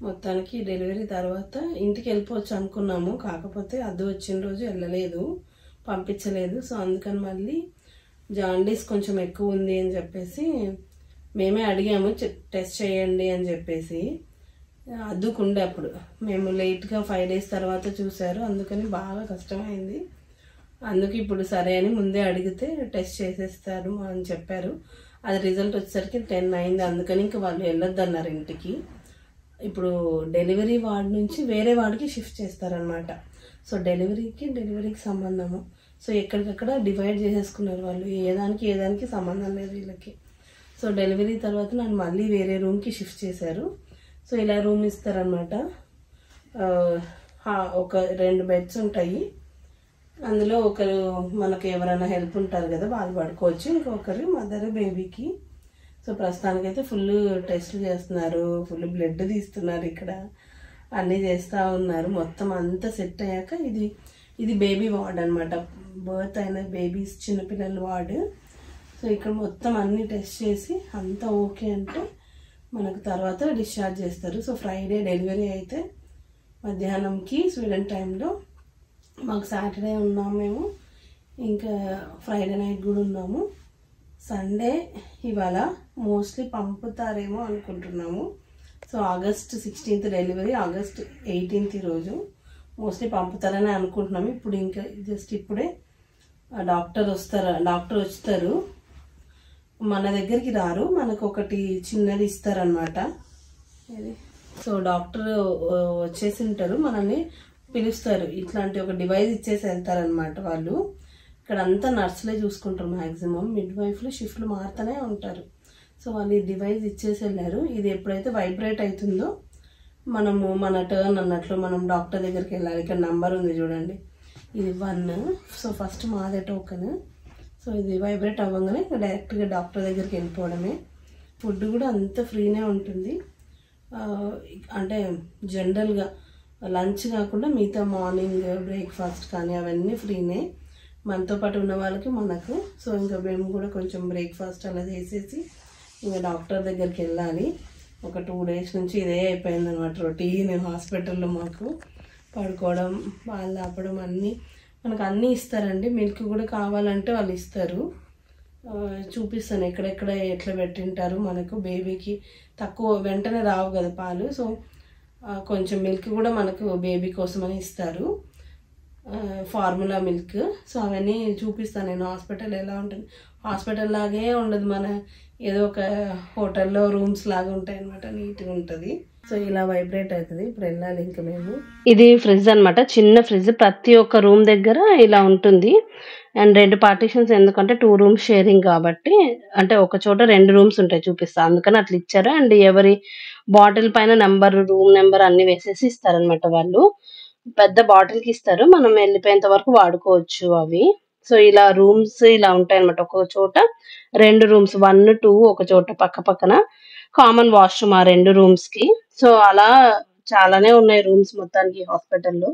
మొత్తానికి డెలివరీ తర్వాత ఇంటికి వెళ్ళిపోవచ్చు అనుకున్నాము. కాకపోతే అద్దు వచ్చిన రోజు వెళ్ళలేదు, పంపించలేదు. సో అందుకని మళ్ళీ జాండీస్ కొంచెం ఎక్కువ ఉంది అని చెప్పేసి మేమే అడిగాము టెస్ట్ చేయండి అని చెప్పేసి. అద్దుకుండే అప్పుడు మేము లేట్గా 5 days తర్వాత చూశారు, అందుకని బాగా కష్టమైంది. అందుకు ఇప్పుడు సరే అని ముందే అడిగితే టెస్ట్ చేసేస్తారు అని చెప్పారు. అది రిజల్ట్ వచ్చేసరికి 10 అయింది. అందుకని ఇంకా వాళ్ళు వెళ్ళొద్దన్నారు ఇంటికి. ఇప్పుడు డెలివరీ వార్డ్ నుంచి వేరే వార్డుకి షిఫ్ట్ చేస్తారనమాట. సో డెలివరీకి సంబంధము. సో ఎక్కడికక్కడ డివైడ్ చేసేసుకున్నారు వాళ్ళు, ఏదానికి సంబంధం లేదు వీళ్ళకి. సో డెలివరీ తర్వాత నన్ను మళ్ళీ వేరే రూమ్కి షిఫ్ట్ చేశారు. సో ఇలా రూమ్ ఇస్తారనమాట. ఒక 2 beds ఉంటాయి. అందులో ఒకరు మనకు ఎవరైనా హెల్ప్ ఉంటారు కదా, వాళ్ళు పడుకోవచ్చు. ఇంకొకరు మదర్ బేబీకి. సో ప్రస్తుతానికైతే ఫుల్ టెస్ట్లు చేస్తున్నారు, ఫుల్ బ్లడ్ తీస్తున్నారు, ఇక్కడ అన్నీ చేస్తూ ఉన్నారు. మొత్తం అంతా సెట్ అయ్యాక ఇది బేబీ వార్డ్ అనమాట, బర్త్ అయిన బేబీస్ చిన్నపిల్లల వార్డు. సో ఇక్కడ మొత్తం అన్నీ టెస్ట్ చేసి అంతా ఓకే అంటే మనకు తర్వాత డిశ్చార్జ్ చేస్తారు. సో ఫ్రైడే డెలివరీ అయితే మధ్యాహ్నంకి స్వీడన్ టైంలో, మాకు సాటర్డే ఉన్నాము మేము, ఇంకా ఫ్రైడే నైట్ కూడా ఉన్నాము. సండే ఇవాళ మోస్ట్లీ పంపుతారేమో అనుకుంటున్నాము. So August 16th delivery, August 18th రోజు మోస్ట్లీ పంపుతారని అనుకుంటున్నాము. ఇప్పుడు ఇంకా జస్ట్ ఇప్పుడే డాక్టర్ వస్తారు. మన దగ్గరికి రారు, మనకు ఒకటి చిన్నది ఇస్తారనమాట. సో డాక్టర్ వచ్చేసి ఉంటారు, మనల్ని పిలుస్తారు, ఇట్లాంటి ఒక డివైస్ ఇచ్చేసి వెళ్తారనమాట వాళ్ళు. ఇక్కడ అంతా నర్సులే చూసుకుంటారు మ్యాక్సిమం, మిడ్ వైఫ్లు షిఫ్ట్లు మారుతూనే ఉంటారు. సో వాళ్ళు ఈ డివైస్ ఇచ్చేసి వెళ్ళారు. ఇది ఎప్పుడైతే వైబ్రేట్ అవుతుందో మనము మన టర్న్ అన్నట్లు మనం డాక్టర్ దగ్గరికి వెళ్ళాలి. ఇక్కడ నంబర్ ఉంది చూడండి, ఇది 1. సో ఫస్ట్ మాదే టోకెన్. సో ఇది వైబ్రేట్ అవ్వగానే డైరెక్ట్గా డాక్టర్ దగ్గరికి వెళ్ళిపోవడమే. ఫుడ్ కూడా అంత ఫ్రీనే ఉంటుంది. అంటే జనరల్గా లంచ్ కాకుండా మిగతా మార్నింగ్ బ్రేక్ఫాస్ట్ కానీ అవన్నీ ఫ్రీనే, మనతో పాటు ఉన్న వాళ్ళకి మనకు. సో ఇంకా మేము కూడా కొంచెం బ్రేక్ఫాస్ట్ అలా చేసేసి ఇంకా డాక్టర్ దగ్గరికి వెళ్ళాలి. ఒక 2 days నుంచి ఇదే అయిపోయింది అనమాట రొటీన్. హాస్పిటల్లో మాకు పడుకోవడం, వాళ్ళు ఆపడం అన్నీ మనకు అన్నీ ఇస్తారండి. మిల్క్ కూడా కావాలంటే వాళ్ళు ఇస్తారు. చూపిస్తాను ఎక్కడెక్కడ ఎట్లా పెట్టింటారు. మనకు బేబీకి తక్కువ వెంటనే రావు కదా పాలు. సో కొంచెం మిల్క్ కూడా మనకు బేబీ కోసమని ఇస్తారు, ఫార్ములా మిల్క్. సో అవన్నీ చూపిస్తాను నేను. హాస్పిటల్ ఎలా ఉంటుంది, హాస్పిటల్ లాగే ఉండదు, మన ఏదో ఒక హోటల్లో రూమ్స్ లాగా ఉంటాయి అనమాట, నీట్గా ఉంటుంది. సో ఇలా వైబ్రేట్ అవుతుంది. ఇప్పుడు వెళ్ళాలి ఇంకా మేము. ఇది ఫ్రిడ్జ్ అనమాట, చిన్న ఫ్రిడ్జ్. ప్రతి ఒక్క రూమ్ దగ్గర ఇలా ఉంటుంది. అండ్ 2 partitions, ఎందుకంటే 2 rooms షేరింగ్ కాబట్టి, అంటే ఒక చోట 2 rooms ఉంటాయి, చూపిస్తా అందుకని అట్లా ఇచ్చారు. అండ్ ఎవరి బాటిల్ పైన నెంబర్, రూమ్ నెంబర్ అన్ని వేసేసి ఇస్తారనమాట వాళ్ళు. పెద్ద బాటిల్కి ఇస్తారు, మనం వెళ్ళిపోయేంత వరకు వాడుకోవచ్చు అవి. సో ఇలా రూమ్స్ ఇలా ఉంటాయి అనమాట. ఒక చోట 2 rooms, 1, 2 ఒక చోట పక్క పక్కన, కామన్ వాష్రూమ్ ఆ 2 rooms కి. సో అలా చాలానే ఉన్నాయి రూమ్స్ మొత్తానికి హాస్పిటల్లో.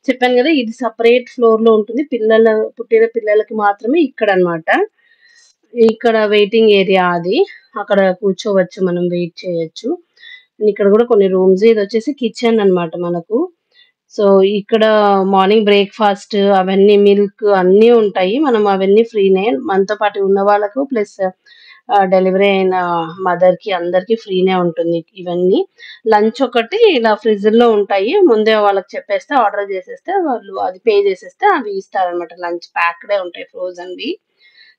చెప్పాను కదా, ఇది సపరేట్ ఫ్లోర్ లో ఉంటుంది. పుట్టిన పిల్లలకి మాత్రమే ఇక్కడ అన్నమాట. ఇక్కడ వెయిటింగ్ ఏరియా అది, అక్కడ కూర్చోవచ్చు, మనం వెయిట్ చేయొచ్చు. ఇక్కడ కూడా కొన్ని రూమ్స్. ఇది వచ్చేసి కిచెన్ అన్నమాట మనకు. సో ఇక్కడ మార్నింగ్ బ్రేక్ఫాస్ట్ అవన్నీ, మిల్క్ అన్నీ ఉంటాయి. మనం అవన్నీ ఫ్రీనే, మనతో పాటు ఉన్న వాళ్ళకు ప్లస్ డెలివరీ అయిన మదర్ కి అందరికి ఫ్రీనే ఉంటుంది ఇవన్నీ. లంచ్ ఒకటి ఇలా ఫ్రిడ్జ్ లో ఉంటాయి, ముందే వాళ్ళకి చెప్పేస్తే ఆర్డర్ చేసేస్తే వాళ్ళు అది పే చేసేస్తే అవి ఇస్తారనమాట. లంచ్ ప్యాక్డే ఉంటాయి, ఫ్రోజన్వి.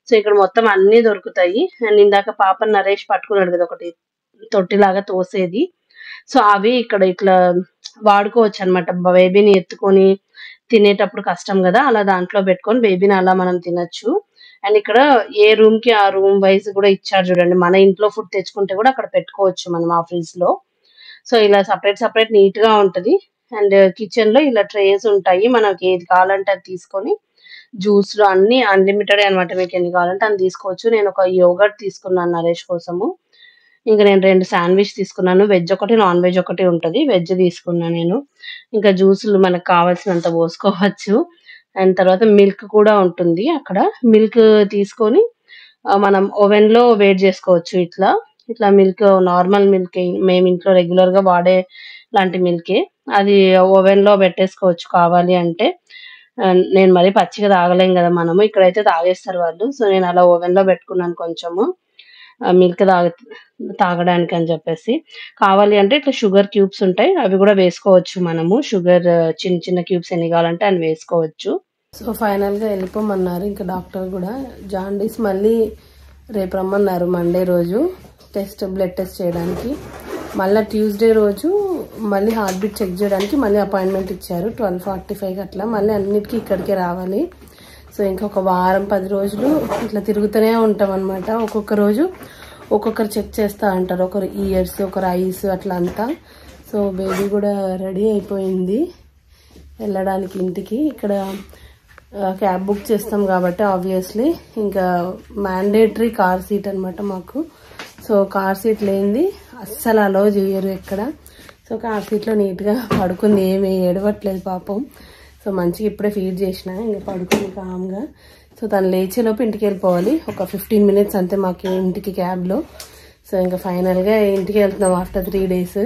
సో ఇక్కడ మొత్తం అన్ని దొరుకుతాయి. అండ్ ఇందాక పాప నరేష్ పట్టుకున్నాడు కదా ఒకటి తొట్టిలాగా తోసేది. సో అవి ఇక్కడ ఇట్లా వాడుకోవచ్చు అనమాట. బేబీని ఎత్తుకొని తినేటప్పుడు కష్టం కదా, అలా దాంట్లో పెట్టుకొని బేబీని అలా మనం తినొచ్చు. అండ్ ఇక్కడ ఏ రూమ్ కి ఆ రూమ్ వైజ్ కూడా ఇచ్చారు చూడండి. మన ఇంట్లో ఫుడ్ తెచ్చుకుంటే కూడా అక్కడ పెట్టుకోవచ్చు మనం ఆ ఫ్రిడ్జ్ లో. సో ఇలా సపరేట్ నీట్ గా ఉంటది. అండ్ కిచెన్ లో ఇలా ట్రేస్ ఉంటాయి, మనకి ఏది కావాలంటే అది తీసుకొని, జ్యూస్లు అన్ని అన్లిమిటెడ్ అనమాట, మీకు ఎన్ని కావాలంటే అని తీసుకోవచ్చు. నేను ఒక యోగర్ట్ తీసుకున్నాను నరేష్ కోసము. ఇంకా నేను 2 శాండ్విచ్ తీసుకున్నాను, వెజ్ ఒకటి, నాన్ వెజ్ ఒకటి ఉంటది. వెజ్ తీసుకున్నాను నేను. ఇంకా జ్యూసులు మనకు కావాల్సినంత పోసుకోవచ్చు. అండ్ తర్వాత మిల్క్ కూడా ఉంటుంది అక్కడ. మిల్క్ తీసుకొని మనం ఓవెన్ లో వేడి చేసుకోవచ్చు ఇట్లా. ఇట్లా మిల్క్ నార్మల్ మిల్క్ మేము ఇంట్లో రెగ్యులర్ గా వాడే లాంటి మిల్కే. అది ఓవెన్ లో పెట్టేసుకోవచ్చు కావాలి అంటే. నేను మరీ పచ్చిగా తాగలేం కదా మనము, ఇక్కడైతే తాగేస్తారు వాళ్ళు. సో నేను అలా ఓవెన్ లో పెట్టుకున్నాను కొంచెము మిల్క్ తాగడానికి అని చెప్పేసి. కావాలి అంటే ఇట్లా షుగర్ క్యూబ్స్ ఉంటాయి, అవి కూడా వేసుకోవచ్చు మనము. షుగర్ చిన్న చిన్న క్యూబ్స్ ఎన్ని కావాలంటే అన్ని వేసుకోవచ్చు. సో ఫైనల్ గా వెళ్ళిపోమన్నారు ఇంకా డాక్టర్ కూడా. జాండీస్ మళ్ళీ రేపు రమ్మన్నారు, మండే రోజు బ్లడ్ టెస్ట్ చేయడానికి. మళ్ళీ ట్యూస్డే రోజు మళ్ళీ హార్ట్ బీట్ చెక్ చేయడానికి మళ్ళీ అపాయింట్మెంట్ ఇచ్చారు 12:45 అట్లా. మళ్ళీ అన్నిటికీ ఇక్కడికే రావాలి. సో ఇంకొక వారం 10 రోజులు ఇట్లా తిరుగుతూనే ఉంటాం అనమాట. ఒక్కొక్క రోజు ఒక్కొక్కరు చెక్ చేస్తూ ఉంటారు, ఒకరు ఇయర్స్, ఒకరు ఐస్ అట్లా అంతా. సో బేబీ కూడా రెడీ అయిపోయింది వెళ్ళడానికి ఇంటికి. ఇక్కడ క్యాబ్ బుక్ చేస్తాం కాబట్టి ఆబ్వియస్లీ ఇంకా మ్యాండేటరీ కార్ సీట్ అనమాట మాకు. సో కార్ సీట్ లేనిది అస్సలు అలో చేయరు ఎక్కడ. సో కార్ సీట్లో నీట్గా పడుకుంది, ఏమి ఏడవట్లేదు పాపం. సో మంచిగా ఇప్పుడే ఫీడ్ చేసిన, ఇంకా పడుకుంది కామ్గా. సో తను లేచేలోపు ఇంటికి వెళ్ళిపోవాలి, ఒక 15 మినిట్స్ అంతే మాకు ఇంటికి క్యాబ్లో. సో ఇంకా ఫైనల్గా ఇంటికి వెళ్తున్నాం ఆఫ్టర్ 3 days.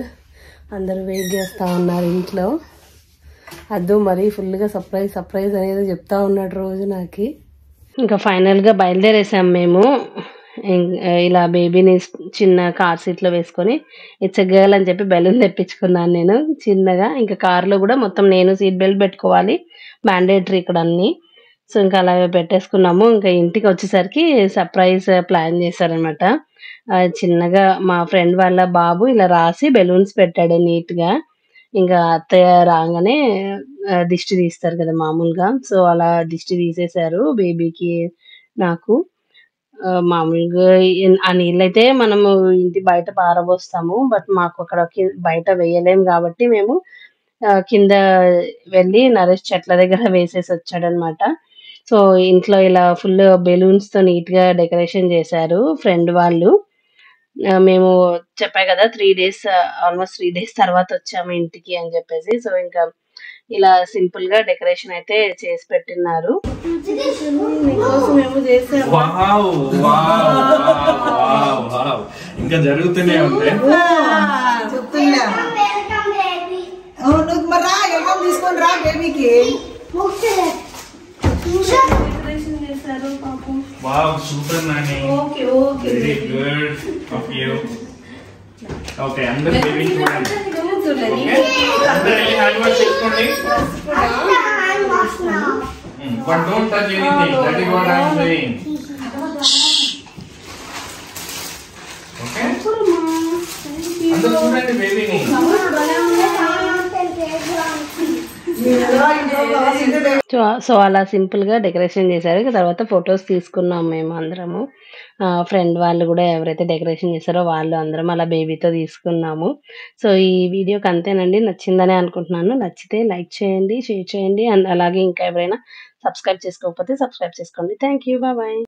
అందరూ వెయిట్ చేస్తూ ఉన్నారు ఇంట్లో. అద్దు మరీ ఫుల్గా సర్ప్రైజ్ అనేది చెప్తా ఉన్నాడు రోజు నాకు. ఇంకా ఫైనల్గా బయలుదేరేసాం మేము. ఇలా బేబీని చిన్న కార్ సీట్లో వేసుకొని ఇట్స్ ఎ గర్ల్ అని చెప్పి బెలూన్ తెప్పించుకున్నాను నేను చిన్నగా. ఇంకా కార్లో కూడా మొత్తం నేను సీట్ బెల్ట్ పెట్టుకోవాలి, మ్యాండేటరీ ఇక్కడ అన్ని. సో ఇంకా అలా పెట్టేసుకున్నాము. ఇంకా ఇంటికి వచ్చేసరికి సర్ప్రైజ్ ప్లాన్ చేశారనమాట. చిన్నగా మా ఫ్రెండ్ వాళ్ళ బాబు ఇలా రాసి బెలూన్స్ పెట్టాడు నీట్గా. ఇంకా అత్తయ్య రాగానే దిష్టి తీస్తారు కదా మామూలుగా, సో అలా దిష్టి తీసేశారు బేబీకి నాకు. మామూలుగా ఆ నీళ్ళైతే మనము ఇంటి బయట పారబోస్తాము, బట్ మాకు అక్కడ బయట వేయలేము కాబట్టి మేము కింద వెళ్ళి నరేష్ చెట్ల దగ్గర వేసేసి వచ్చాడనమాట. సో ఇంట్లో ఇలా ఫుల్ బెలూన్స్ తో నీట్ గా డెకరేషన్ చేశారు ఫ్రెండ్ వాళ్ళు. మేము చెప్పా కదా 3 days, ఆల్మోస్ట్ 3 days తర్వాత వచ్చాము ఇంటికి అని చెప్పేసి. సో ఇంకా ఇలా సింపుల్ గా డెకరేషన్ అయితే చేసి పెట్టినారు. ఇంకా జరుగుతూనే ఉంది. తీసుకొని రా బేబీకి. Wow, super Nani. Okay. Very good of you. Okay, under baby చూడండి. Okay, under hand wash చేసుకోండి. But don't touch anything. That is what I am saying. Okay. Under చూడండి బేబీని. సో అలా సింపుల్ గా డెకరేషన్ చేశారు. తర్వాత ఫొటోస్ తీసుకున్నాం మేము అందరము. ఫ్రెండ్ వాళ్ళు కూడా ఎవరైతే డెకరేషన్ చేశారో వాళ్ళు అందరం అలా బేబీతో తీసుకున్నాము. సో ఈ వీడియోకి అంతేనండి, నచ్చిందనే అనుకుంటున్నాను. నచ్చితే లైక్ చేయండి, షేర్ చేయండి, అండ్ అలాగే ఇంకా ఎవరైనా సబ్స్క్రైబ్ చేసుకోకపోతే సబ్స్క్రైబ్ చేసుకోండి. Thank you, bye.